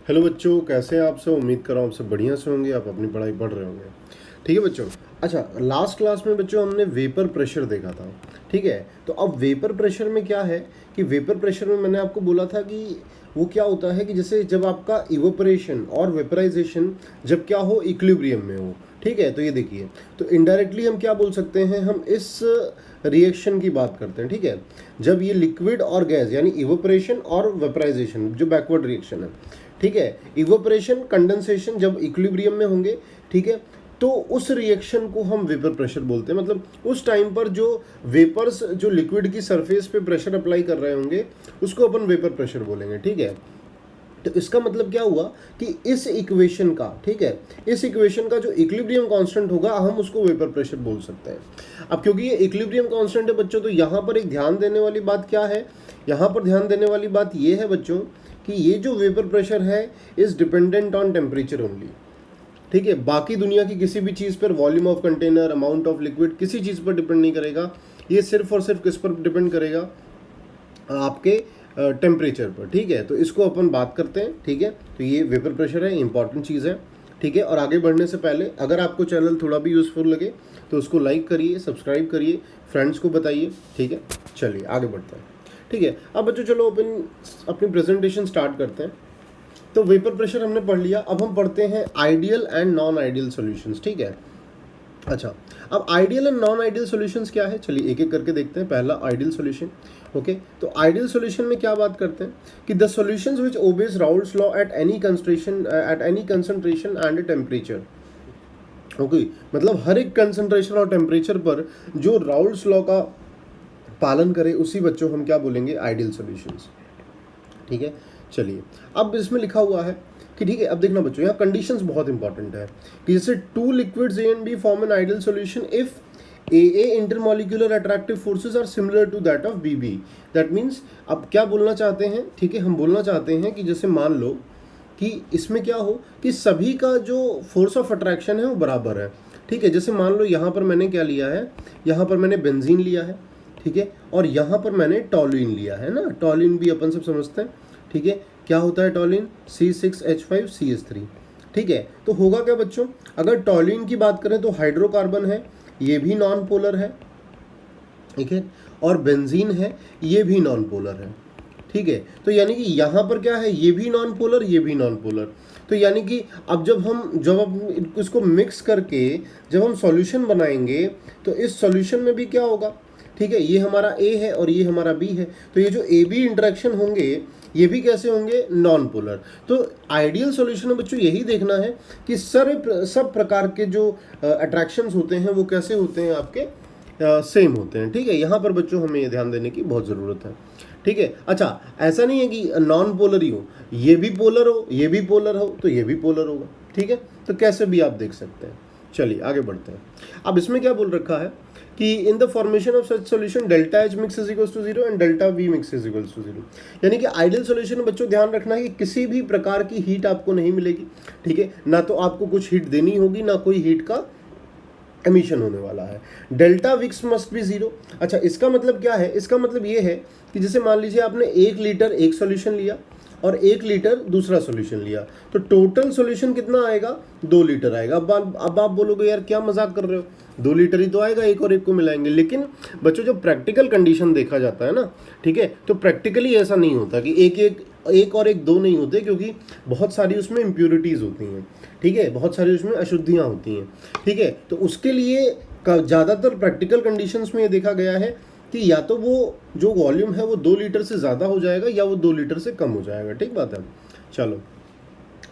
Hello बच्चों, कैसे हैं आप सब। उम्मीद कर रहा हूँ आप सब बढ़िया से होंगे, आप अपनी पढ़ाई पढ़ रहे होंगे। ठीक है बच्चों। अच्छा, लास्ट क्लास में बच्चों हमने वेपर प्रेशर देखा था। ठीक है, तो अब वेपर प्रेशर में क्या है कि वेपर प्रेशर में मैंने आपको बोला था कि वो क्या होता है कि जैसे जब आपका इवोपरेशन और वेपराइजेशन जब क्या हो, इक्विलिब्रियम में हो। ठीक है, तो ये देखिए, तो इनडायरेक्टली हम क्या बोल सकते हैं, हम इस रिएक्शन की बात करते हैं। ठीक है, जब ये लिक्विड और गैस यानी इवोपरेशन और वेपराइजेशन जो बैकवर्ड रिएक्शन है, ठीक है, इवोपरेशन कंडेंसेशन जब इक्विलिब्रियम में होंगे, ठीक है, तो उस रिएक्शन को हम वेपर प्रेशर बोलते हैं। मतलब उस टाइम पर जो वेपर्स जो लिक्विड की सरफेस पे प्रेशर अप्लाई कर रहे होंगे उसको अपन वेपर प्रेशर बोलेंगे। ठीक है, तो इसका मतलब क्या हुआ कि इस इक्वेशन का, ठीक है, इस इक्वेशन का जो इक्विलिब्रियम कांस्टेंट होगा हम उसको वेपर प्रेशर बोल सकते हैं। अब क्योंकि ये इक्विलिब्रियम कांस्टेंट है बच्चों, तो यहाँ पर एक ध्यान देने वाली बात क्या है, यहाँ पर ध्यान देने वाली बात ये है बच्चों कि ये जो वेपर प्रेशर है is dependent on temperature only. ठीक है, बाकी दुनिया की किसी भी चीज़ पर, volume of container, amount of liquid, किसी चीज़ पर डिपेंड नहीं करेगा। ये सिर्फ और सिर्फ किस पर डिपेंड करेगा, आपके टेम्परेचर पर। ठीक है, तो इसको अपन बात करते हैं। ठीक है, तो ये वेपर प्रेशर है, इंपॉर्टेंट चीज़ है। ठीक है, और आगे बढ़ने से पहले अगर आपको चैनल थोड़ा भी यूज़फुल लगे तो उसको लाइक करिए, सब्सक्राइब करिए, फ्रेंड्स को बताइए। ठीक है, चलिए आगे बढ़ते हैं। ठीक है, अब बच्चों चलो अपन अपनी प्रेजेंटेशन स्टार्ट करते हैं। तो वेपर प्रेशर हमने पढ़ लिया, अब हम पढ़ते हैं ideal and non ideal solutions. ठीक है, अच्छा, अब ideal and non ideal solutions क्या है, चलिए एक एक करके देखते हैं। पहला आइडियल सॉल्यूशन। ओके, तो आइडियल सॉल्यूशन में क्या बात करते हैं कि the solutions which obeys Raoult's law at any concentration and temperature. Okay, मतलब हर एक कंसंट्रेशन और टेम्परेचर पर जो राउल्स लॉ का पालन करे उसी बच्चों हम क्या बोलेंगे, आइडियल सॉल्यूशंस। ठीक है, चलिए अब इसमें लिखा हुआ है कि, ठीक है, अब देखना बच्चों, यहाँ कंडीशंस बहुत इंपॉर्टेंट है कि जैसे two liquids A and B form an ideal solution if A intermolecular attractive forces are similar to that of B B. That means अब क्या बोलना चाहते हैं, ठीक है, हम बोलना चाहते हैं कि जैसे मान लो कि इसमें क्या हो कि सभी का जो फोर्स ऑफ अट्रैक्शन है वो बराबर है। ठीक है, जैसे मान लो यहाँ पर मैंने क्या लिया है, यहाँ पर मैंने बेंजीन लिया है, ठीक है, और यहाँ पर मैंने टॉल्यूइन लिया है ना। टॉल्यूइन भी अपन सब समझते हैं। ठीक है, क्या होता है टॉल्यूइन, C6H5CH3। ठीक है, तो होगा क्या बच्चों, अगर टॉल्यूइन की बात करें तो हाइड्रोकार्बन है, ये भी नॉन पोलर है। ठीक है, और बेंजीन है, ये भी नॉन पोलर है। ठीक है, तो यानी कि यहाँ पर क्या है, ये भी नॉन पोलर, ये भी नॉन पोलर। तो यानी कि अब जब इसको मिक्स करके जब हम सॉल्यूशन बनाएंगे तो इस सॉल्यूशन में भी क्या होगा, ठीक है, ये हमारा ए है और ये हमारा बी है, तो ये जो ए बी इंटरेक्शन होंगे ये भी कैसे होंगे, नॉन पोलर। तो आइडियल सॉल्यूशन में बच्चों यही देखना है कि सब प्रकार के जो अट्रैक्शंस होते हैं वो कैसे होते हैं, आपके सेम होते हैं। ठीक है, यहाँ पर बच्चों हमें ये ध्यान देने की बहुत ज़रूरत है। ठीक है, अच्छा, ऐसा नहीं है कि नॉन पोलर ही हो, ये भी पोलर हो, ये भी पोलर हो, तो ये भी पोलर होगा। ठीक है, तो कैसे भी आप देख सकते हैं। चलिए आगे बढ़ते हैं। अब इसमें क्या बोल रखा है कि in the formation of such solution delta H mix is equals to 0 and delta V mix is equals to 0। यानी कि आइडियल सॉल्यूशन में बच्चों ध्यान रखना है कि किसी भी प्रकार की हीट आपको नहीं मिलेगी। ठीक है, ना तो आपको कुछ हीट देनी होगी, ना कोई हीट का एमिशन होने वाला है। डेल्टा विक्स मस्ट बी 0। अच्छा, इसका मतलब क्या है, इसका मतलब ये है कि जैसे मान लीजिए आपने 1 लीटर एक सॉल्यूशन लिया और 1 लीटर दूसरा सॉल्यूशन लिया, तो टोटल सॉल्यूशन कितना आएगा, 2 लीटर आएगा। अब आप बोलोगे यार क्या मजाक कर रहे हो, 2 लीटर ही तो आएगा, एक और एक को मिलाएंगे। लेकिन बच्चों जब प्रैक्टिकल कंडीशन देखा जाता है ना, ठीक है, तो प्रैक्टिकली ऐसा नहीं होता कि एक और एक 2 नहीं होते, क्योंकि बहुत सारी उसमें इम्प्योरिटीज़ होती हैं। ठीक है, बहुत सारी उसमें अशुद्धियाँ होती हैं। ठीक है, तो उसके लिए ज़्यादातर प्रैक्टिकल कंडीशंस में ये देखा गया है कि या तो वो जो वॉल्यूम है वो 2 लीटर से ज़्यादा हो जाएगा या वो 2 लीटर से कम हो जाएगा। ठीक बात है। चलो,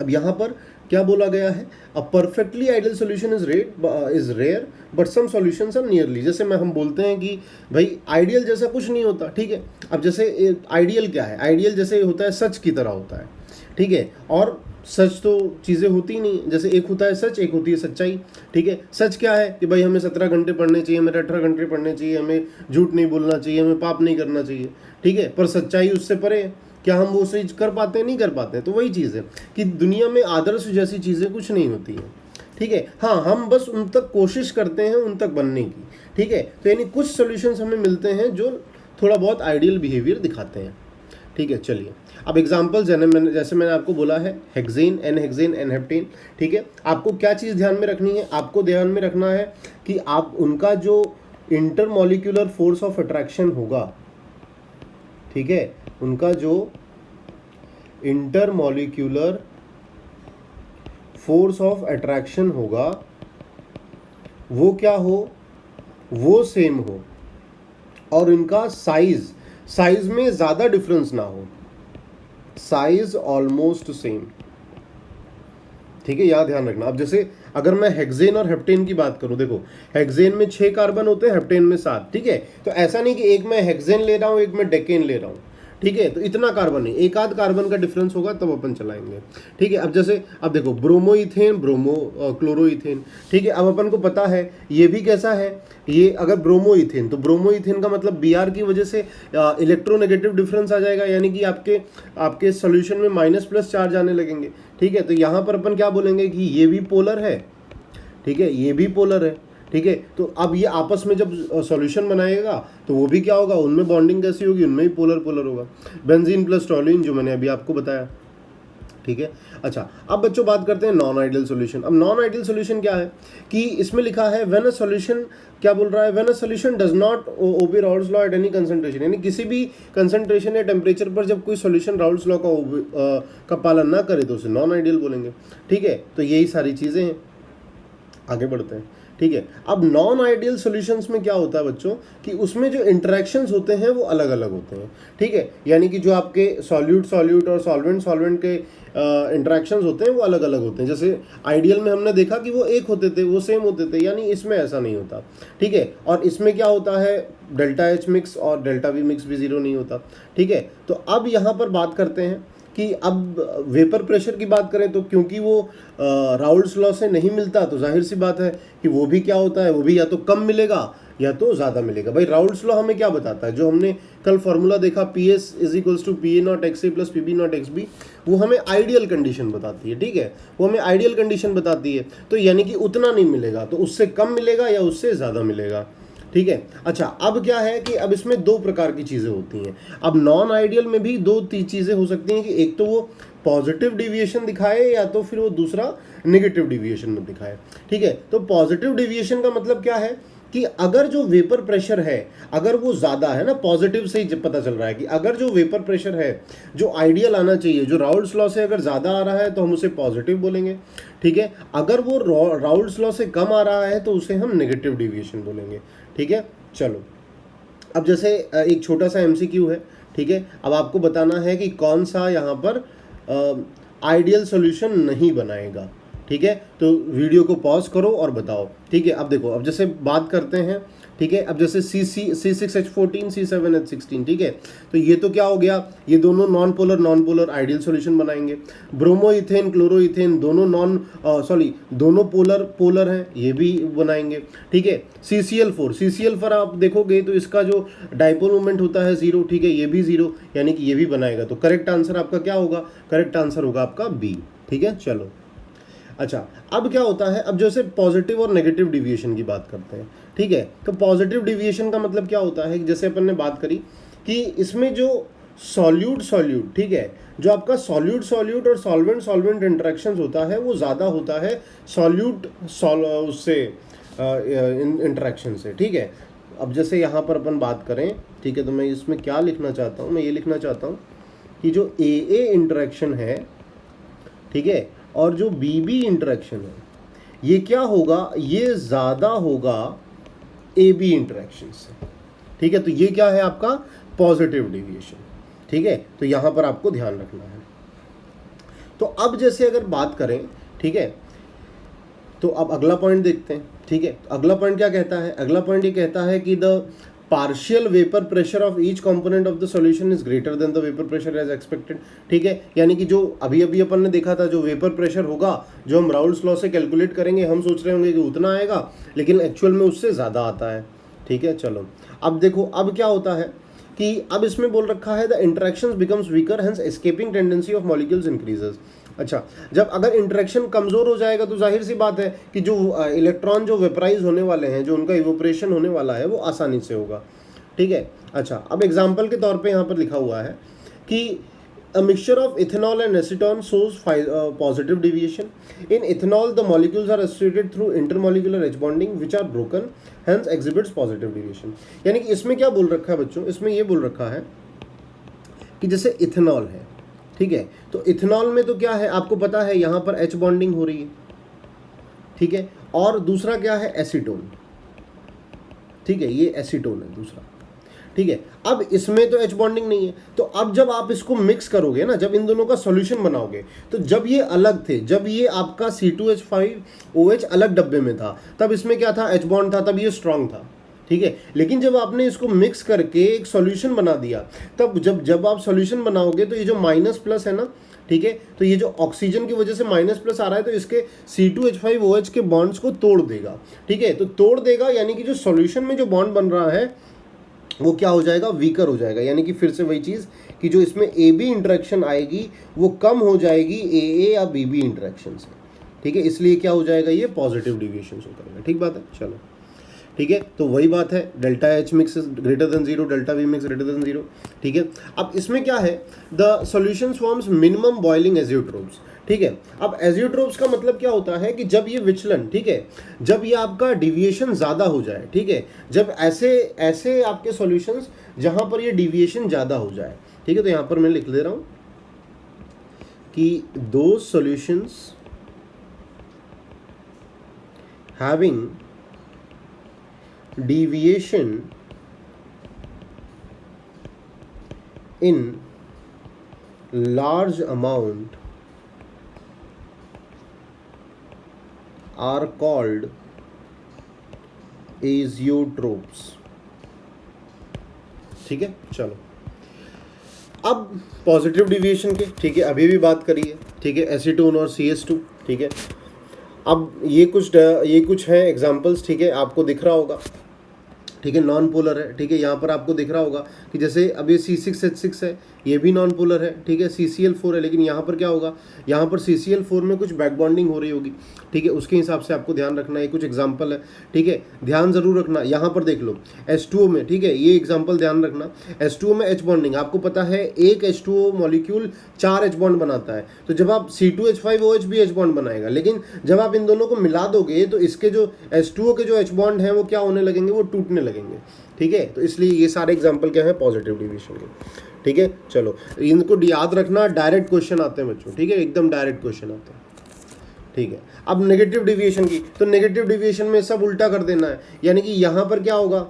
अब यहाँ पर क्या बोला गया है, a perfectly ideal solution is rare but some solutions are nearly. जैसे हम बोलते हैं कि भाई आइडियल जैसा कुछ नहीं होता। ठीक है, अब जैसे आइडियल क्या है, आइडियल जैसे होता है सच की तरह होता है। ठीक है, और सच तो चीज़ें होती ही नहीं, जैसे एक होता है सच, एक होती है सच्चाई। ठीक है, सच क्या है कि भाई हमें 17 घंटे पढ़ने चाहिए, हमें 18 घंटे पढ़ने चाहिए, हमें झूठ नहीं बोलना चाहिए, हमें पाप नहीं करना चाहिए। ठीक है, पर सच्चाई उससे परे है। क्या हम वो चीज़ कर पाते हैं, नहीं कर पाते हैं। तो वही चीज़ है कि दुनिया में आदर्श जैसी चीज़ें कुछ नहीं होती हैं। ठीक है, हाँ, हम बस उन तक कोशिश करते हैं उन तक बनने की। ठीक है, तो यानी कुछ सॉल्यूशंस हमें मिलते हैं जो थोड़ा बहुत आइडियल बिहेवियर दिखाते हैं। ठीक है, चलिए अब एग्जाम्पल्स जैसे मैंने आपको बोला है hexane, N hexane, N heptane. ठीक है, आपको क्या चीज़ ध्यान में रखनी है, आपको ध्यान में रखना है कि आप उनका जो इंटरमॉलिक्यूलर फोर्स ऑफ अट्रैक्शन होगा, ठीक है, उनका जो इंटरमॉलिक्यूलर फोर्स ऑफ अट्रैक्शन होगा वो क्या हो, वो सेम हो, और इनका साइज में ज़्यादा डिफरेंस ना हो, साइज ऑलमोस्ट सेम। ठीक है, यहां ध्यान रखना। अब जैसे अगर मैं हेक्सेन और हेप्टेन की बात करूं, देखो हेक्सेन में 6 कार्बन होते हैं, हेप्टेन में 7। ठीक है, तो ऐसा नहीं कि एक मैं हेक्सेन ले रहा हूं एक मैं डेकेन ले रहा हूं। ठीक है, तो इतना कार्बन नहीं, एक आध कार्बन का डिफरेंस होगा तब अपन चलाएंगे। ठीक है, अब जैसे अब देखो ब्रोमोइथेन, क्लोरोइथेन। ठीक है, अब अपन को पता है ये भी कैसा है, ये अगर ब्रोमोइथेन, तो ब्रोमोइथेन का मतलब Br की वजह से इलेक्ट्रोनेगेटिव डिफरेंस आ जाएगा, यानी कि आपके सोल्यूशन में माइनस प्लस चार्ज आने लगेंगे। ठीक है, तो यहाँ पर अपन क्या बोलेंगे कि ये भी पोलर है, ठीक है, ये भी पोलर है। ठीक है, तो अब ये आपस में जब सॉल्यूशन बनाएगा तो वो भी क्या होगा, उनमें बॉन्डिंग कैसी होगी, उनमें भी पोलर पोलर होगा। बेंजीन प्लस टोलुइन जो मैंने अभी आपको बताया। ठीक है, अच्छा अब बच्चों बात करते हैं नॉन आइडियल सॉल्यूशन। अब नॉन आइडियल सॉल्यूशन क्या है कि इसमें लिखा है व्हेन अ सॉल्यूशन, क्या बोल रहा है, when a solution does not obey Raoult's law at any concentration, यानी किसी भी कंसंट्रेशन या टेम्परेचर पर जब कोई सॉल्यूशन राउल्स लॉ का पालन ना करे तो उसे नॉन आइडियल बोलेंगे। ठीक है, तो यही सारी चीज़ें हैं, आगे बढ़ते हैं। ठीक है, अब नॉन आइडियल सॉल्यूशंस में क्या होता है बच्चों कि उसमें जो इंटरेक्शंस होते हैं वो अलग अलग होते हैं। ठीक है, यानी कि जो आपके सॉल्यूट और सॉल्वेंट के इंटरेक्शंस होते हैं वो अलग अलग होते हैं। जैसे आइडियल में हमने देखा कि वो एक होते थे, वो सेम होते थे, यानी इसमें ऐसा नहीं होता। ठीक है, और इसमें क्या होता है, डेल्टा H मिक्स और डेल्टा V मिक्स भी 0 नहीं होता। ठीक है, तो अब यहाँ पर बात करते हैं कि अब वेपर प्रेशर की बात करें तो क्योंकि वो राउल्स लॉ से नहीं मिलता, तो जाहिर सी बात है कि वो भी क्या होता है, वो भी या तो कम मिलेगा या तो ज़्यादा मिलेगा। भाई राउल्स लॉ हमें क्या बताता है, जो हमने कल फॉर्मूला देखा PS is equals to PA0XA plus PB0XB, वो हमें आइडियल कंडीशन बताती है। ठीक है, वो हमें आइडियल कंडीशन बताती है, तो यानी कि उतना नहीं मिलेगा, तो उससे कम मिलेगा या उससे ज़्यादा मिलेगा। ठीक है, अच्छा अब क्या है कि अब इसमें दो प्रकार की चीज़ें होती हैं। अब नॉन आइडियल में भी दो चीज़ें हो सकती हैं कि एक तो वो पॉजिटिव डिविएशन दिखाए या तो फिर वो दूसरा नेगेटिव डिविएशन में दिखाए। ठीक है, तो पॉजिटिव डिविएशन का मतलब क्या है कि अगर जो वेपर प्रेशर है अगर वो ज़्यादा है ना, पॉजिटिव से ही पता चल रहा है कि अगर जो वेपर प्रेशर है जो आइडियल आना चाहिए, जो राउल्स लॉ से अगर ज़्यादा आ रहा है तो हम उसे पॉजिटिव बोलेंगे। ठीक है, अगर वो राउल्स लॉ से कम आ रहा है तो उसे हम नेगेटिव डिविएशन बोलेंगे। ठीक है, चलो अब जैसे एक छोटा सा MCQ है। ठीक है, अब आपको बताना है कि कौन सा यहाँ पर आइडियल सॉल्यूशन नहीं बनाएगा। ठीक है, तो वीडियो को पॉज करो और बताओ। ठीक है, अब देखो, अब जैसे बात करते हैं, ठीक है, अब जैसे C6H14 C7H16। ठीक है, तो ये तो क्या हो गया, ये दोनों नॉन पोलर आइडियल सॉल्यूशन बनाएंगे। ब्रोमोइथेन क्लोरोइथेन दोनों दोनों पोलर हैं, ये भी बनाएंगे। ठीक है, CCl4 आप देखोगे तो इसका जो डाइपोल मोमेंट होता है 0। ठीक है, ये भी 0, यानी कि ये भी बनाएगा। तो करेक्ट आंसर आपका क्या होगा, करेक्ट आंसर होगा आपका B। ठीक है, चलो अच्छा अब क्या होता है, अब जैसे पॉजिटिव और नेगेटिव डिविएशन की बात करते हैं। ठीक है, तो पॉजिटिव डिविएशन का मतलब क्या होता है, जैसे अपन ने बात करी कि इसमें जो सॉल्यूट ठीक है, जो आपका सॉल्यूट और सॉल्वेंट इंटरेक्शंस होता है वो ज़्यादा होता है सॉल्यूट उससे इंटरेक्शन से। ठीक है, अब जैसे यहाँ पर अपन बात करें, ठीक है, तो मैं इसमें क्या लिखना चाहता हूँ, मैं ये लिखना चाहता हूँ कि जो AA इंटरेक्शन है, ठीक है, और जो BB इंटरेक्शन है, ये क्या होगा, ये ज़्यादा होगा AB इंटरेक्शन से। ठीक है, तो ये क्या है आपका पॉजिटिव डिविएशन। ठीक है, तो यहाँ पर आपको ध्यान रखना है। तो अब जैसे अगर बात करें, ठीक है, तो अब अगला पॉइंट देखते हैं। ठीक है, अगला पॉइंट क्या कहता है, अगला पॉइंट ये कहता है कि the partial vapour pressure of each component of the solution is greater than the vapour pressure as expected. ठीक है, यानी कि जो अभी अपन ने देखा था, जो वेपर प्रेशर होगा जो हम राउल्स लॉ से कैलकुलेट करेंगे, हम सोच रहे होंगे कि उतना आएगा, लेकिन एक्चुअल में उससे ज़्यादा आता है। ठीक है, चलो अब देखो, अब क्या होता है कि अब इसमें बोल रखा है the interactions becomes weaker hence escaping tendency of molecules increases. अच्छा, जब अगर इंटरेक्शन कमज़ोर हो जाएगा तो जाहिर सी बात है कि जो इलेक्ट्रॉन जो वेपराइज होने वाले हैं, जो उनका इवोपरेशन होने वाला है वो आसानी से होगा। ठीक है, अच्छा अब एग्जाम्पल के तौर पे यहाँ पर लिखा हुआ है कि a mixture of ethanol and acetone shows positive deviation. In ethanol, the molecules are associated through intermolecular H bonding, which are broken, hence exhibits positive deviation. यानी कि इसमें क्या बोल रखा है बच्चों, इसमें ये बोल रखा है कि जैसे इथेनॉल है, ठीक है, तो इथेनॉल में तो क्या है आपको पता है, यहाँ पर H बॉन्डिंग हो रही है, ठीक है, और दूसरा क्या है एसीटोन, ठीक है, ये एसीटोन है दूसरा, ठीक है। अब इसमें तो H बॉन्डिंग नहीं है, तो अब जब आप इसको मिक्स करोगे ना, जब इन दोनों का सॉल्यूशन बनाओगे, तो जब ये अलग थे, जब ये आपका C2H5OH अलग डब्बे में था, तब इसमें क्या था, H बॉन्ड था, तब ये स्ट्रांग था, ठीक है। लेकिन जब आपने इसको मिक्स करके एक सॉल्यूशन बना दिया, तब जब आप सॉल्यूशन बनाओगे तो ये जो माइनस प्लस है ना, ठीक है, तो ये जो ऑक्सीजन की वजह से माइनस प्लस आ रहा है, तो इसके C2H5OH के बॉन्ड्स को तोड़ देगा, ठीक है। तो तोड़ देगा यानी कि जो सॉल्यूशन में जो बॉन्ड बन रहा है वो क्या हो जाएगा, वीकर हो जाएगा, यानी कि फिर से वही चीज़ कि जो इसमें AB इंटरेक्शन आएगी वो कम हो जाएगी AA या BB इंटरेक्शन से, ठीक है। इसलिए क्या हो जाएगा, ये पॉजिटिव डिविएशन शो करेगा, ठीक बात है। चलो ठीक है, तो वही बात है, delta H mix greater than 0, delta V mix greater than 0, ठीक है। अब इसमें क्या है, the solution forms minimum boiling azeotropes, ठीक है। अब एजियोट्रोप्स का मतलब क्या होता है कि जब ये विचलन, ठीक है, जब ये आपका डिविएशन ज़्यादा हो जाए, ठीक है, जब ऐसे आपके सॉल्यूशंस जहाँ पर ये डिविएशन ज़्यादा हो जाए, ठीक है, तो यहाँ पर मैं लिख दे रहा हूँ कि दो solutions having deviation in large amount are called azeotropes, ठीक है। चलो अब पॉजिटिव डिविएशन के, ठीक है, अभी भी बात करिए, ठीक है, एसीटोन और CS2, ठीक है। अब ये कुछ है एग्जांपल्स, ठीक है, आपको दिख रहा होगा, ठीक है, नॉन पोलर है, ठीक है, यहाँ पर आपको दिख रहा होगा कि जैसे अब ये C6H6 है, ये भी नॉन पोलर है, ठीक है, CCl4 है, लेकिन यहाँ पर क्या होगा, यहाँ पर CCl4 में कुछ बैक बॉन्डिंग हो रही होगी, ठीक है, उसके हिसाब से आपको ध्यान रखना है। कुछ एग्जांपल है, ठीक है, ध्यान जरूर रखना। यहाँ पर देख लो H2O में, ठीक है, ये एग्जांपल ध्यान रखना, H2O में H बॉन्डिंग, आपको पता है एक H2O मॉलिक्यूल 4 H बॉन्ड बनाता है, तो जब आप C2H5OH भी H बॉन्ड बनाएगा, लेकिन जब आप इन दोनों को मिला दोगे तो इसके जो H2O के जो H बॉन्ड हैं वो क्या होने लगेंगे, वो टूटने लगेंगे, ठीक है। तो इसलिए ये सारे एग्जांपल क्या है, पॉजिटिव डिविएशन के, ठीक है। चलो इनको याद रखना, डायरेक्ट क्वेश्चन आते हैं बच्चों, ठीक है, एकदम डायरेक्ट क्वेश्चन आते हैं, ठीक है। अब नेगेटिव डिविएशन की, तो नेगेटिव डिविएशन में सब उल्टा कर देना है, यानी कि यहाँ पर क्या होगा,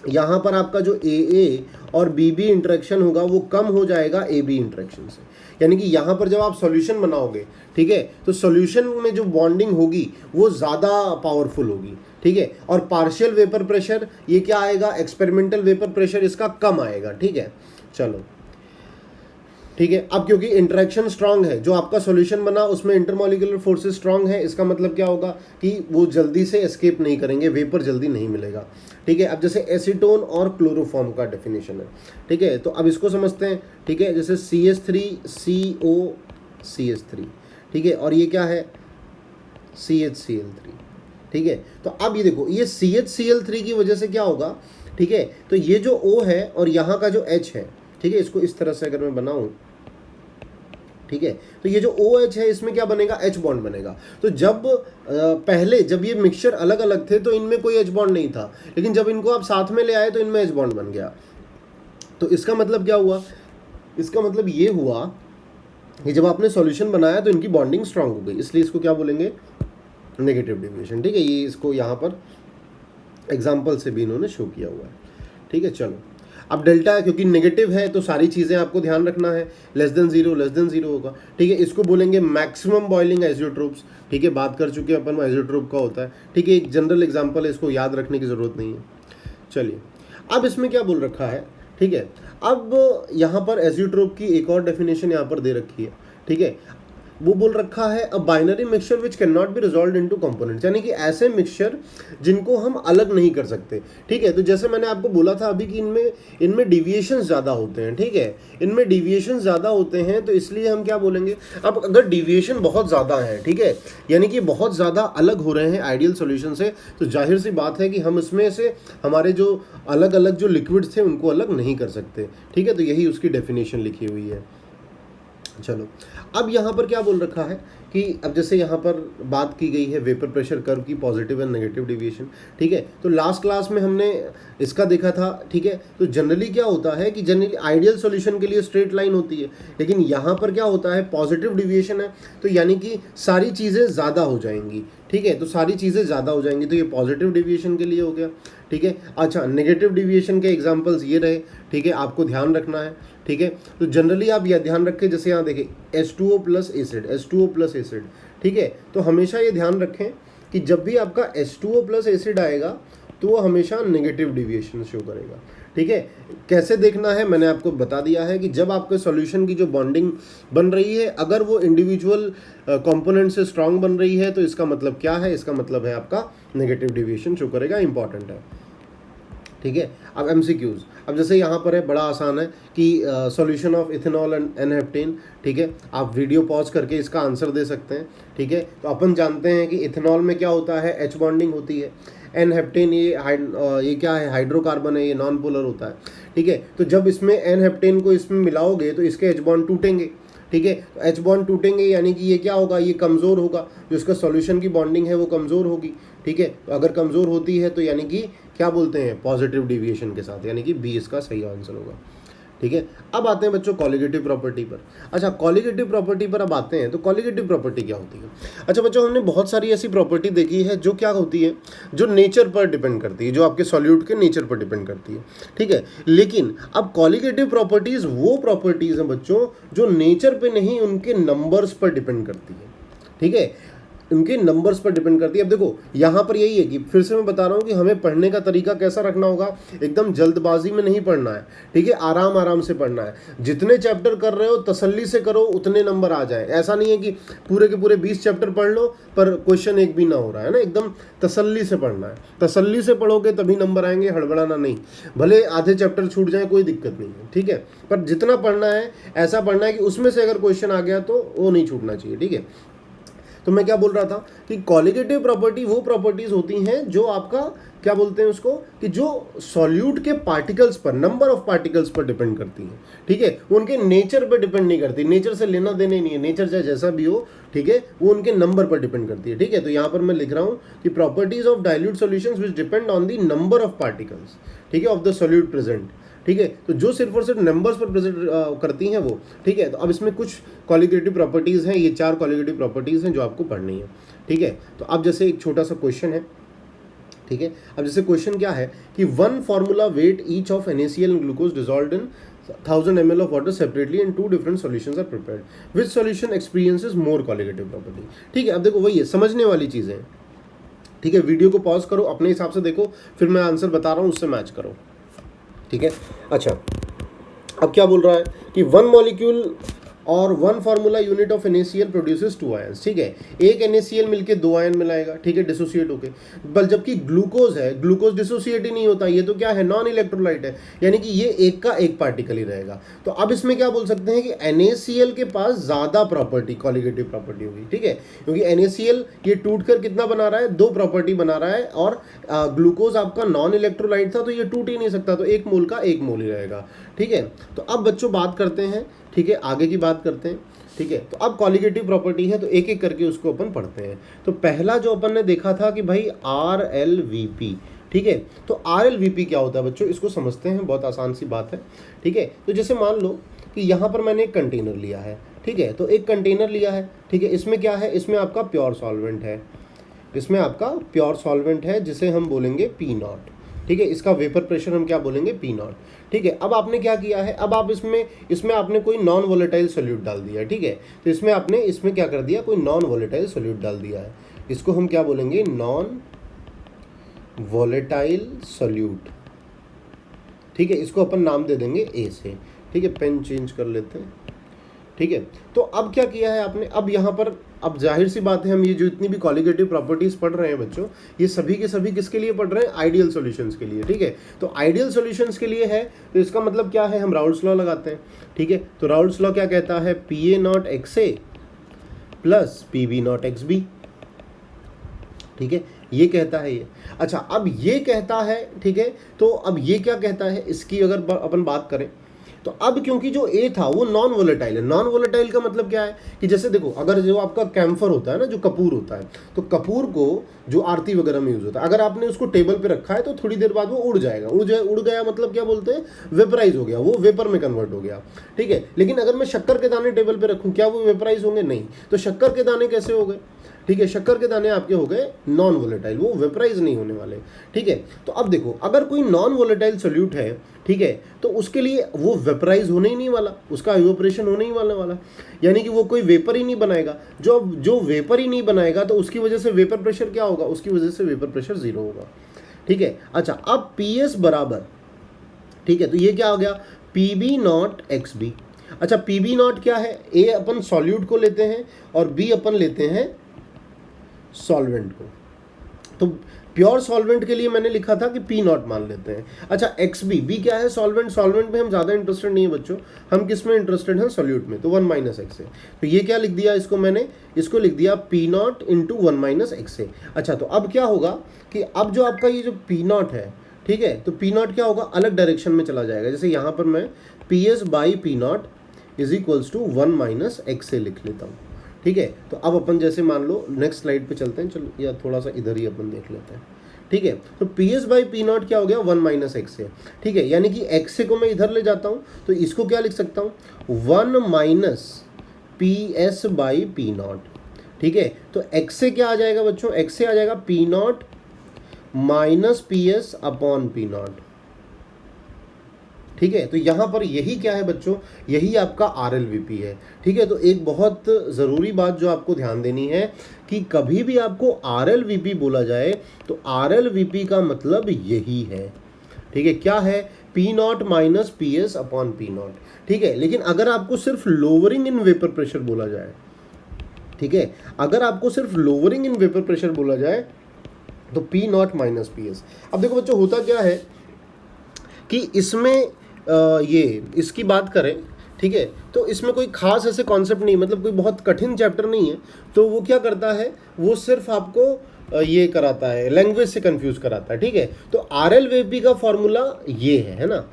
यहाँ पर आपका जो AA और BB इंटरेक्शन होगा वो कम हो जाएगा AB इंटरेक्शन से, यानी कि यहाँ पर जब आप सॉल्यूशन बनाओगे, ठीक है, तो सॉल्यूशन में जो बॉन्डिंग होगी वो ज़्यादा पावरफुल होगी, ठीक है। और पार्शियल वेपर प्रेशर ये क्या आएगा, एक्सपेरिमेंटल वेपर प्रेशर इसका कम आएगा, ठीक है। चलो ठीक है, अब क्योंकि इंटरेक्शन स्ट्रांग है, जो आपका सॉल्यूशन बना उसमें इंटरमॉलिक्यूलर फोर्सेस स्ट्रांग है, इसका मतलब क्या होगा कि वो जल्दी से एस्केप नहीं करेंगे, वेपर जल्दी नहीं मिलेगा, ठीक है। अब जैसे एसीटोन और क्लोरोफॉर्म का डेफिनेशन है, ठीक है, तो अब इसको समझते हैं, ठीक है। जैसे CH3COCH3, ठीक है, और ये क्या है, CHCl3, ठीक है। तो अब ये देखो, ये CHCl3 की वजह से क्या होगा, ठीक है, तो ये जो O है और यहाँ का जो H है, ठीक है, इसको इस तरह से अगर मैं बनाऊं, ठीक है, तो ये जो OH है इसमें क्या बनेगा, H बॉन्ड बनेगा। तो जब पहले जब ये मिक्सचर अलग अलग थे तो इनमें कोई H बॉन्ड नहीं था, लेकिन जब इनको आप साथ में ले आए तो इनमें H बॉन्ड बन गया। तो इसका मतलब क्या हुआ, इसका मतलब ये हुआ कि जब आपने सॉल्यूशन बनाया तो इनकी बॉन्डिंग स्ट्रांग हो गई, इसलिए इसको क्या बोलेंगे, नेगेटिव डिविएशन, ठीक है। ये इसको यहाँ पर एग्जाम्पल से भी इन्होंने शो किया हुआ है, ठीक है। चलो अब डेल्टा है, क्योंकि नेगेटिव है तो सारी चीज़ें आपको ध्यान रखना है, लेस देन जीरो होगा, ठीक है। इसको बोलेंगे मैक्सिमम बॉइलिंग एजियोट्रोप्स, ठीक है, बात कर चुके हैं अपन एजियोट्रोप का होता है, ठीक है, एक जनरल एग्जांपल है, इसको याद रखने की ज़रूरत नहीं है। चलिए अब इसमें क्या बोल रखा है, ठीक है। अब यहाँ पर एजियोट्रोप की एक और डेफिनेशन यहाँ पर दे रखी है, ठीक है। वो बोल रखा है a binary mixture which can not be resolve into components, यानी कि ऐसे मिक्सचर जिनको हम अलग नहीं कर सकते। ठीक है, तो जैसे मैंने आपको बोला था अभी कि इनमें डिविएशंस ज़्यादा होते हैं। ठीक है, इनमें डिविएशंस ज़्यादा होते हैं, तो इसलिए हम क्या बोलेंगे, अब अगर डिविएशन बहुत ज़्यादा है, ठीक है, यानी कि बहुत ज़्यादा अलग हो रहे हैं आइडियल सॉल्यूशन से, तो जाहिर सी बात है कि हम इसमें से हमारे जो अलग अलग जो लिक्विड्स थे उनको अलग नहीं कर सकते। ठीक है, तो यही उसकी डेफिनेशन लिखी हुई है। चलो, अब यहाँ पर क्या बोल रखा है कि अब जैसे यहाँ पर बात की गई है वेपर प्रेशर कर्व की पॉजिटिव एंड नेगेटिव डेविएशन। ठीक है, तो लास्ट क्लास में हमने इसका देखा था। ठीक है, तो जनरली क्या होता है कि जनरली आइडियल सॉल्यूशन के लिए स्ट्रेट लाइन होती है, लेकिन यहाँ पर क्या होता है, पॉजिटिव डेविएशन है, तो यानी कि सारी चीज़ें ज़्यादा हो जाएंगी। ठीक है, तो सारी चीज़ें ज़्यादा हो जाएंगी, तो ये पॉजिटिव डेविएशन के लिए हो गया। ठीक है, अच्छा, नेगेटिव डेविएशन के एग्जांपल्स ये रहे। ठीक है, आपको ध्यान रखना है। ठीक है, तो जनरली आप यह ध्यान रखें, जैसे यहाँ देखें H2O plus acid, H2O plus acid. ठीक है, तो हमेशा ये ध्यान रखें कि जब भी आपका H2O प्लस एसिड आएगा तो वो हमेशा नेगेटिव डेविएशन शो करेगा। ठीक है, कैसे देखना है मैंने आपको बता दिया है कि जब आपके सॉल्यूशन की जो बॉन्डिंग बन रही है अगर वो इंडिविजुअल कंपोनेंट से स्ट्रांग बन रही है तो इसका मतलब क्या है, इसका मतलब है आपका नेगेटिव डेविएशन शो करेगा। इंपॉर्टेंट है। ठीक है, अब MCQs, अब जैसे यहाँ पर है, बड़ा आसान है कि solution of ethanol and n-heptane. ठीक है, आप वीडियो पॉज करके इसका आंसर दे सकते हैं। ठीक है, तो अपन जानते हैं कि इथेनॉल में क्या होता है, H बॉन्डिंग होती है। एन-हेप्टेन ये क्या है, हाइड्रोकार्बन है, ये नॉन पोलर होता है। ठीक है, तो जब इसमें एन-हेप्टेन को इसमें मिलाओगे तो इसके H बॉन्ड टूटेंगे। ठीक है, तो H बॉन्ड टूटेंगे यानी कि ये क्या होगा, ये कमज़ोर होगा, जो इसका सॉल्यूशन की बॉन्डिंग है वो कमज़ोर होगी। ठीक है, तो अगर कमज़ोर होती है तो यानी कि क्या बोलते हैं, पॉजिटिव डेविएशन के साथ, यानी कि बी इसका सही आंसर होगा। ठीक है, अब आते हैं बच्चों कॉलिगेटिव प्रॉपर्टी पर। अच्छा, कॉलिगेटिव प्रॉपर्टी पर अब आते हैं, तो कॉलिगेटिव प्रॉपर्टी क्या होती है। अच्छा बच्चों, हमने बहुत सारी ऐसी प्रॉपर्टी देखी है जो क्या होती है, जो नेचर पर डिपेंड करती है, जो आपके सॉल्यूट के नेचर पर डिपेंड करती है। ठीक है, लेकिन अब कॉलिगेटिव प्रॉपर्टीज़ वो प्रॉपर्टीज़ हैं बच्चों जो नेचर पर नहीं, उनके नंबर्स पर डिपेंड करती है। ठीक है, उनके नंबर्स पर डिपेंड करती है। अब देखो यहाँ पर यही है कि फिर से मैं बता रहा हूँ कि हमें पढ़ने का तरीका कैसा रखना होगा, एकदम जल्दबाजी में नहीं पढ़ना है। ठीक है, आराम आराम से पढ़ना है। जितने चैप्टर कर रहे हो तसल्ली से करो, उतने नंबर आ जाए। ऐसा नहीं है कि पूरे के पूरे 20 चैप्टर पढ़ लो पर क्वेश्चन एक भी ना हो रहा है ना, एकदम तसल्ली से पढ़ना है। तसल्ली से पढ़ोगे तभी नंबर आएंगे, हड़बड़ाना नहीं। भले आधे चैप्टर छूट जाए कोई दिक्कत नहीं है। ठीक है, पर जितना पढ़ना है ऐसा पढ़ना है कि उसमें से अगर क्वेश्चन आ गया तो वो नहीं छूटना चाहिए। ठीक है, तो मैं क्या बोल रहा था कि कॉलिगेटिव प्रॉपर्टी वो प्रॉपर्टीज होती हैं जो आपका क्या बोलते हैं उसको, कि जो सॉल्यूट के पार्टिकल्स पर, नंबर ऑफ पार्टिकल्स पर डिपेंड करती हैं। ठीक है, वो उनके नेचर पर डिपेंड नहीं करती, नेचर से लेना देना ही नहीं है, नेचर चाहे जैसा भी हो। ठीक है, वो उनके नंबर पर डिपेंड करती है। ठीक है, तो यहाँ पर मैं लिख रहा हूँ कि properties of dilute solutions which depend on the number of particles, ठीक है, ऑफ द सॉल्यूट प्रेजेंट। ठीक है, तो जो सिर्फ और सिर्फ नंबर्स पर प्रेजेंट करती हैं वो। ठीक है, तो अब इसमें कुछ कॉलिगेटिव प्रॉपर्टीज़ हैं, ये 4 कॉलिगेटिव प्रॉपर्टीज़ हैं जो आपको पढ़नी है। ठीक है, तो अब जैसे एक छोटा सा क्वेश्चन है। ठीक है, अब जैसे क्वेश्चन क्या है कि 1 formula wait each of NaCl and glucose dissolved in 1000 ml of water separately and 2 different solutions are prepared. Which solution experiences more colligative property? ठीक है, अब देखो वही है, समझने वाली चीज़ें हैं। ठीक है, वीडियो को पॉज करो, अपने हिसाब से देखो, फिर मैं आंसर बता रहा हूँ उससे मैच करो। ठीक है, अच्छा, अब क्या बोल रहा है कि 1 मॉलिक्यूल और 1 formula unit of NaCl produces 2 ions. ठीक है, एक NaCl मिलके 2 आयन मिलाएगा। ठीक है, डिसोसिएट होके, बल जबकि ग्लूकोज है, ग्लूकोज डिसोसिएट ही नहीं होता, ये तो क्या है, नॉन इलेक्ट्रोलाइट है, यानी कि ये एक का एक पार्टिकल ही रहेगा। तो अब इसमें क्या बोल सकते हैं कि NaCl के पास ज़्यादा प्रॉपर्टी, कॉलिगेटिव प्रॉपर्टी होगी। ठीक है, क्योंकि NaCl ये टूट कर कितना बना रहा है, 2 प्रॉपर्टी बना रहा है, और ग्लूकोज आपका नॉन इलेक्ट्रोलाइट था तो ये टूट ही नहीं सकता, तो 1 मोल का 1 मोल ही रहेगा। ठीक है, तो अब बच्चों बात करते हैं, ठीक है, आगे की बात करते हैं। ठीक है, तो अब कॉलिगेटिव प्रॉपर्टी है तो एक एक करके उसको अपन पढ़ते हैं। तो पहला जो अपन ने देखा था कि भाई RLVP। ठीक है, तो RLVP क्या होता है बच्चों, इसको समझते हैं, बहुत आसान सी बात है। ठीक है, तो जैसे मान लो कि यहाँ पर मैंने एक कंटेनर लिया है। ठीक है, तो एक कंटेनर लिया है। ठीक है, इसमें क्या है, इसमें आपका प्योर सॉल्वेंट है, इसमें आपका प्योर सॉल्वेंट है जिसे हम बोलेंगे P0। ठीक है, इसका वेपर प्रेशर हम क्या बोलेंगे, P0। ठीक है, अब आपने क्या किया है, अब आप इसमें आपने कोई नॉन वोलेटाइल सोल्यूट डाल दिया है। ठीक है, तो इसमें क्या कर दिया, कोई नॉन वोलेटाइल सोल्यूट डाल दिया है, इसको हम क्या बोलेंगे, नॉन वोलेटाइल सोल्यूट। ठीक है, इसको अपन नाम दे देंगे A से। ठीक है, पेन चेंज कर लेते हैं। ठीक है। तो अब क्या किया है आपने, अब यहाँ पर अब जाहिर सी बात है हम ये जो इतनी भी कॉलिगेटिव प्रॉपर्टीज पढ़ रहे हैं बच्चों, ये सभी के सभी किसके लिए पढ़ रहे हैं, आइडियल सॉल्यूशंस के लिए, ठीक है। तो आइडियल सॉल्यूशंस के लिए है, तो इसका मतलब क्या है, हम राउल्स लॉ लगाते हैं, ठीक है। तो राउल्स लॉ क्या कहता है, P A naught X A plus P B naught X B, ठीक है, ये कहता है ये। अच्छा, अब ये कहता है, ठीक है, तो अब ये क्या कहता है, इसकी अगर अपन बात करें तो अब क्योंकि जो ए था वो नॉन वोलेटाइल है। नॉन वोलेटाइल का मतलब क्या है कि जैसे देखो, अगर जो आपका कैम्फर होता है ना, जो कपूर होता है, तो कपूर को जो आरती वगैरह में यूज होता है, अगर आपने उसको टेबल पे रखा है तो थोड़ी देर बाद वो उड़ जाएगा। उड़ गया मतलब क्या बोलते हैं, वेपराइज हो गया, वो वेपर में कन्वर्ट हो गया, ठीक है। लेकिन अगर मैं शक्कर के दाने टेबल पे रखूँ, क्या वो वेपराइज होंगे, नहीं। तो शक्कर के दाने कैसे हो गए, ठीक है, शक्कर के दाने आपके हो गए नॉन वोलेटाइल, वो वेपराइज नहीं होने वाले, ठीक है। तो अब देखो, अगर कोई नॉन वोलेटाइल सोल्यूट है, ठीक है, तो उसके लिए वो वेपराइज होने ही नहीं वाला, उसका इवेपोरेशन होने ही वाला, यानी कि वो कोई वेपर ही नहीं बनाएगा। जो वेपर ही नहीं बनाएगा तो उसकी वजह से वेपर प्रेशर क्या होगा, उसकी वजह से वेपर प्रेशर जीरो होगा, ठीक है। अच्छा, अब पी एस बराबर, ठीक है, तो ये क्या हो गया, P B naught X B. अच्छा, पी बी नॉट क्या है, ए अपन सॉल्यूट को लेते हैं और बी अपन लेते हैं सॉल्वेंट को। तो प्योर सॉल्वेंट के लिए मैंने लिखा था कि पी नॉट मान लेते हैं। अच्छा, एक्स बी, बी क्या है, सॉल्वेंट। सॉल्वेंट में हम ज़्यादा इंटरेस्टेड नहीं है बच्चों, हम किस में इंटरेस्टेड हैं, सॉल्यूट में। तो 1 माइनस एक्स है, तो ये क्या लिख दिया इसको मैंने, इसको लिख दिया P not into 1 minus x है। अच्छा, तो अब क्या होगा कि अब जो आपका ये जो पी नॉट है, ठीक है, तो पी नॉट क्या होगा, अलग डायरेक्शन में चला जाएगा। जैसे यहाँ पर मैं P S by P naught is equals to 1 minus X से लिख लेता हूँ, ठीक है। तो अब अपन जैसे मान लो नेक्स्ट स्लाइड पे चलते हैं, चलो, या थोड़ा सा इधर ही अपन देख लेते हैं, ठीक है। तो P S by P not क्या हो गया, 1 माइनस एक्स है, ठीक है, यानी कि एक्स से को मैं इधर ले जाता हूँ, तो इसको क्या लिख सकता हूँ, 1 minus P S by P not, ठीक है। तो एक्स से क्या आ जाएगा बच्चों, एक्स से आ जाएगा P not minus P S upon P not, ठीक है। तो यहाँ पर यही क्या है बच्चों, यही आपका आर एल वी पी है, ठीक है। तो एक बहुत ज़रूरी बात जो आपको ध्यान देनी है कि कभी भी आपको आर एल वी पी बोला जाए तो आर एल वी पी का मतलब यही है, ठीक है। क्या है, P not minus P S upon P not, ठीक है। लेकिन अगर आपको सिर्फ लोअरिंग इन वेपर प्रेशर बोला जाए, ठीक है, अगर आपको सिर्फ लोअरिंग इन वेपर प्रेशर बोला जाए तो P not minus P S. अब देखो बच्चों, होता क्या है कि इसमें ये इसकी बात करें, ठीक है, तो इसमें कोई खास ऐसे कॉन्सेप्ट नहीं, मतलब कोई बहुत कठिन चैप्टर नहीं है। तो वो क्या करता है, वो सिर्फ आपको ये कराता है, लैंग्वेज से कंफ्यूज कराता है, ठीक है। तो आर एल वी पी का फॉर्मूला ये है ना।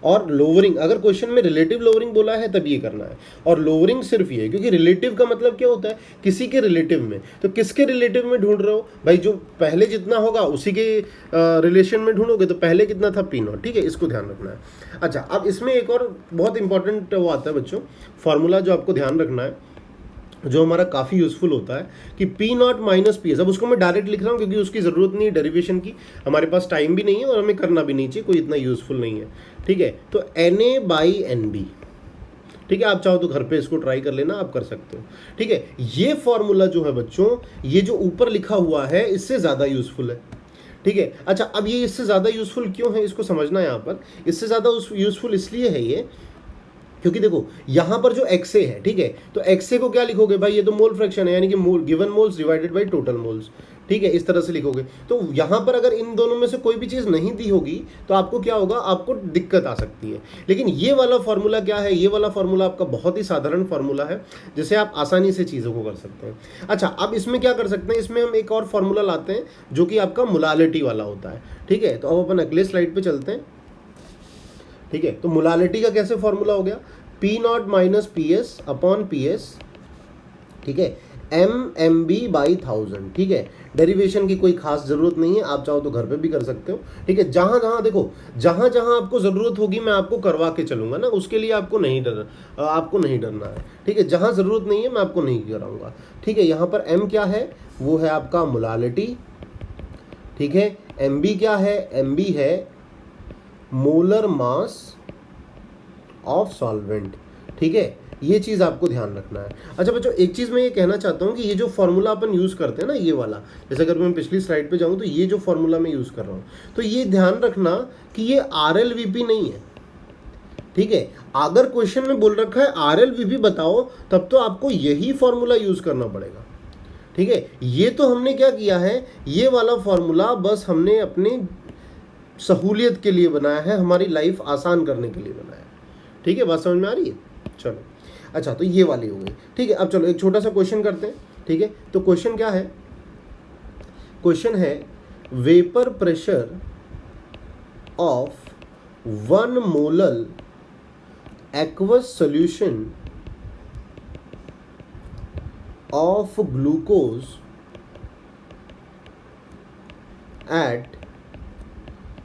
और लोअरिंग, अगर क्वेश्चन में रिलेटिव लोअरिंग बोला है तब ये करना है, और लोअरिंग सिर्फ ये है, क्योंकि रिलेटिव का मतलब क्या होता है, किसी के रिलेटिव में। तो किसके रिलेटिव में ढूंढ रहे हो भाई, जो पहले जितना होगा उसी के रिलेशन में ढूंढोगे। तो पहले कितना था, पी नॉट, ठीक है, इसको ध्यान रखना है। अच्छा, अब इसमें एक और बहुत इंपॉर्टेंट वो आता है बच्चों, फॉर्मूला जो आपको ध्यान रखना है, जो हमारा काफ़ी यूज़फुल होता है, कि P not minus P S. अब उसको मैं डायरेक्ट लिख रहा हूँ क्योंकि उसकी ज़रूरत नहीं है डेरिवेशन की, हमारे पास टाइम भी नहीं है और हमें करना भी नहीं चाहिए, कोई इतना यूज़फुल नहीं है, ठीक है। तो N A by N B, ठीक है, आप चाहो तो घर पे इसको ट्राई कर लेना, आप कर सकते हो, ठीक है। ये फॉर्मूला जो है बच्चों, ये जो ऊपर लिखा हुआ है इससे ज़्यादा यूज़फुल है, ठीक है। अच्छा, अब ये इससे ज़्यादा यूज़फुल क्यों है, इसको समझना है। यहाँ पर इससे ज़्यादा यूज़फुल इसलिए है ये, क्योंकि देखो यहाँ पर जो एक्स है, ठीक है, तो एक्स को क्या लिखोगे भाई, ये तो मोल फ्रैक्शन है, यानी कि mole given moles divided by total moles, ठीक है, इस तरह से लिखोगे। तो यहाँ पर अगर इन दोनों में से कोई भी चीज़ नहीं दी होगी तो आपको क्या होगा, आपको दिक्कत आ सकती है। लेकिन ये वाला फॉर्मूला क्या है, ये वाला फॉर्मूला आपका बहुत ही साधारण फॉर्मूला है, जिसे आप आसानी से चीज़ों को कर सकते हैं। अच्छा, अब इसमें क्या कर सकते हैं, इसमें हम एक और फॉर्मूला लाते हैं जो कि आपका मोलालिटी वाला होता है, ठीक है। तो अब अपन अगले स्लाइड पर चलते हैं, ठीक है। तो मोलालिटी का कैसे फॉर्मूला हो गया, P not minus P S upon P S, ठीक है, एम बी बाई 1000, ठीक है। डेरिवेशन की कोई खास जरूरत नहीं है, आप चाहो तो घर पे भी कर सकते हो, ठीक है। जहां जहां देखो, जहां जहां आपको जरूरत होगी मैं आपको करवा के चलूंगा ना, उसके लिए आपको नहीं डरना है, ठीक है। जहां जरूरत नहीं है मैं आपको नहीं कराऊंगा, ठीक है। यहाँ पर एम क्या है, वो है आपका मोलालिटी, ठीक है। एम बी क्या है, एम बी है मोलर मास ऑफ सॉल्वेंट, ठीक है। ये चीज़ आपको ध्यान रखना है। अच्छा बच्चों, एक चीज़ मैं ये कहना चाहता हूँ कि ये जो फॉर्मूला अपन यूज़ करते हैं ना, ये वाला, जैसे अगर मैं पिछली स्लाइड पे जाऊँ तो ये जो फॉर्मूला मैं यूज़ कर रहा हूँ, तो ये ध्यान रखना कि ये आर एल वी पी नहीं है, ठीक है। अगर क्वेश्चन में बोल रखा है RLVB बताओ, तब तो आपको यही फॉर्मूला यूज करना पड़ेगा, ठीक है। ये तो हमने क्या किया है, ये वाला फॉर्मूला बस हमने अपनी सहूलियत के लिए बनाया है, हमारी लाइफ आसान करने के लिए बनाया है, ठीक है। बात समझ में आ रही है? चलो अच्छा, तो ये वाली हो गई, ठीक है। अब चलो एक छोटा सा क्वेश्चन करते हैं, ठीक है। तो क्वेश्चन क्या है, क्वेश्चन है vapour pressure of 1 molal aqueous solution of glucose at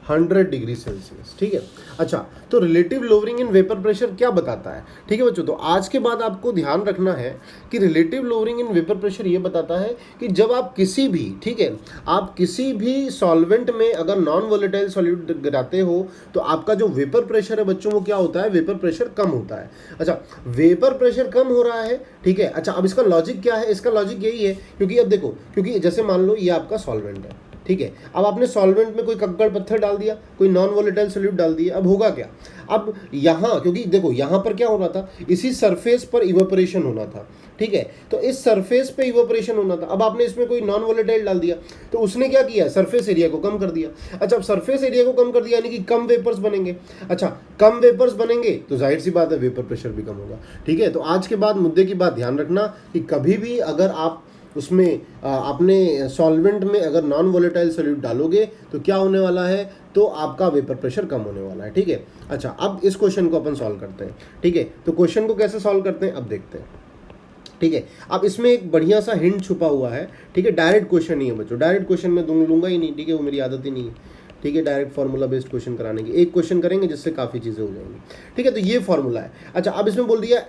100 degree Celsius, ठीक है। अच्छा, तो relative lowering in vapour pressure क्या बताता है, ठीक है बच्चों। तो आज के बाद आपको ध्यान रखना है कि relative lowering in vapour pressure ये बताता है कि जब आप किसी भी, ठीक है, आप किसी भी सॉल्वेंट में अगर नॉन वोलेटाइल सॉल्यूट गिराते हो तो आपका जो वेपर प्रेशर है बच्चों वो क्या होता है, वेपर प्रेशर कम होता है। अच्छा, वेपर प्रेशर कम हो रहा है, ठीक है। अच्छा, अब इसका लॉजिक क्या है, इसका लॉजिक यही है, क्योंकि अब देखो, क्योंकि जैसे मान लो ये आपका सॉल्वेंट है, ठीक है। अब आपने सॉल्वेंट में कोई कंकड़ पत्थर डाल दिया, कोई नॉन वोलेटाइल सॉल्यूट डाल दिया, अब होगा क्या, अब यहाँ, क्योंकि देखो यहाँ पर क्या हो रहा था, इसी सरफेस पर इवेपोरेशन होना था, ठीक है। तो इस सरफेस पे इवेपोरेशन होना था, अब आपने इसमें कोई नॉन वोलेटाइल डाल दिया, तो उसने क्या किया, सरफेस एरिया को कम कर दिया। अच्छा, अब सरफेस एरिया को कम कर दिया यानी कि कम वेपर्स बनेंगे। अच्छा, कम वेपर्स बनेंगे तो जाहिर सी बात है वेपर प्रेशर भी कम होगा, ठीक है। तो आज के बाद मुद्दे की बात ध्यान रखना कि कभी भी अगर आप उसमें अपने सॉल्वेंट में अगर नॉन वोलेटाइल सॉल्यूट डालोगे तो क्या होने वाला है, तो आपका वेपर प्रेशर कम होने वाला है, ठीक है। अच्छा, अब इस क्वेश्चन को अपन सॉल्व करते हैं, ठीक है। तो क्वेश्चन को कैसे सॉल्व करते हैं अब देखते हैं, ठीक है। अब इसमें एक बढ़िया सा हिंट छुपा हुआ है, ठीक है। डायरेक्ट क्वेश्चन नहीं है बच्चों, डायरेक्ट क्वेश्चन में लूंगा ही नहीं, ठीक है, वो मेरी आदत ही नहीं है, ठीक है। डायरेक्ट फार्मूला बेस्ड क्वेश्चन कराने की, एक क्वेश्चन करेंगे जिससे काफ़ी चीज़ें हो जाएंगी, ठीक है। तो ये फार्मूला है। अच्छा, अब इसमें बोल दिया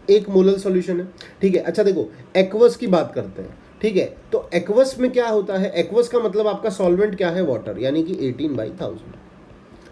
1 मोलल सॉल्यूशन है, ठीक है। अच्छा देखो, एक्वस की बात करते हैं, ठीक है। तो एक्वस में क्या होता है, एक्वस का मतलब आपका सॉल्वेंट क्या है, वाटर, यानी कि 18/1000,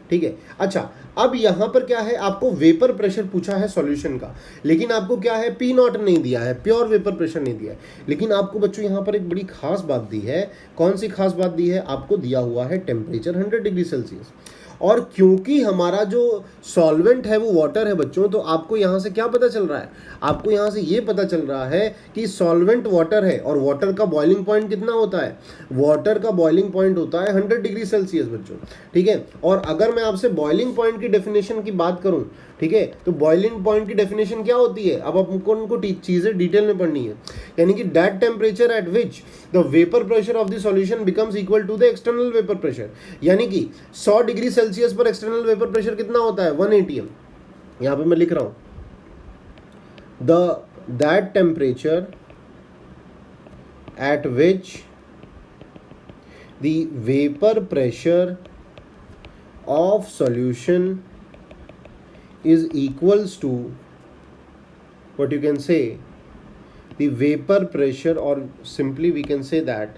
ठीक है। अच्छा, अब यहां पर क्या है, आपको वेपर प्रेशर पूछा है सॉल्यूशन का, लेकिन आपको क्या है, P0 नहीं दिया है, प्योर वेपर प्रेशर नहीं दिया है। लेकिन आपको बच्चों यहां पर एक बड़ी खास बात दी है। कौन सी खास बात दी है, आपको दिया हुआ है टेम्परेचर 100 डिग्री सेल्सियस। और क्योंकि हमारा जो सॉल्वेंट है वो वाटर है बच्चों, तो आपको यहाँ से क्या पता चल रहा है, आपको यहाँ से ये पता चल रहा है कि सॉल्वेंट वाटर है, और वाटर का बॉइलिंग पॉइंट कितना होता है, वाटर का बॉइलिंग पॉइंट होता है 100 डिग्री सेल्सियस बच्चों, ठीक है। और अगर मैं आपसे बॉइलिंग पॉइंट की डेफिनेशन की बात करूँ, ठीक है, तो बॉइलिंग पॉइंट की डेफिनेशन क्या होती है, अब आपको उनको चीज़ें डिटेल में पढ़नी है, यानी कि that temperature at which the vapour pressure of the solution becomes equal to the external vapour pressure. यानी कि 100 डिग्री सेल्सियस पर एक्सटर्नल वेपर प्रेशर कितना होता है, 1 atm। यहां पे मैं लिख रहा हूं, that temperature at which the vapour pressure of solution is equals to what you can say the vapor pressure, or simply we can say that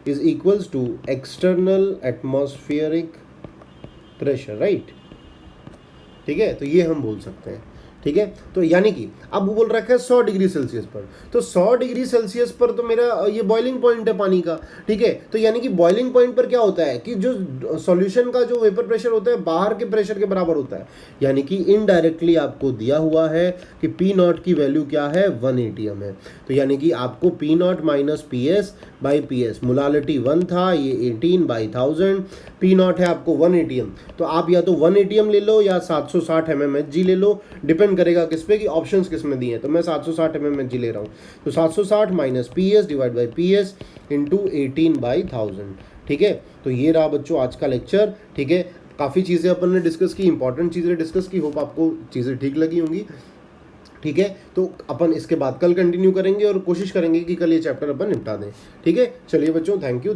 is equals to external atmospheric pressure, right? ठीक है, तो ये हम बोल सकते हैं, ठीक है। तो यानी कि अब वो बोल रखा है 100 डिग्री सेल्सियस पर, तो 100 डिग्री सेल्सियस पर तो मेरा ये बॉइलिंग पॉइंट है पानी का, ठीक है। तो यानी कि बॉइलिंग पॉइंट पर क्या होता है कि जो सॉल्यूशन का जो वेपर प्रेशर होता है बाहर के प्रेशर के बराबर होता है, यानी कि इनडायरेक्टली आपको दिया हुआ है कि P0 की वैल्यू क्या है, 1 atm है। तो यानी कि आपको P0 माइनस PS/PS, मोलालिटी 1 था, ये 18/1000, P0 है आपको 1 atm। तो आप या तो 1 atm ले लो या 760 mmHg ले लो, डिपेंड करेगा किस पे कि ऑप्शंस किस में दिए हैं। तो मैं 760 mmHg ले रहा हूँ, तो 760 minus PS divide by PS into 18/1000, ठीक है। तो ये रहा बच्चों आज का लेक्चर, ठीक है। काफ़ी चीज़ें अपन ने डिस्कस की, इंपॉर्टेंट चीज़ें डिस्कस की, होप आपको चीज़ें ठीक लगी होंगी, ठीक है। तो अपन इसके बाद कल कंटिन्यू करेंगे और कोशिश करेंगे कि कल ये चैप्टर अपन निपटा दें, ठीक है। चलिए बच्चों, थैंक यू।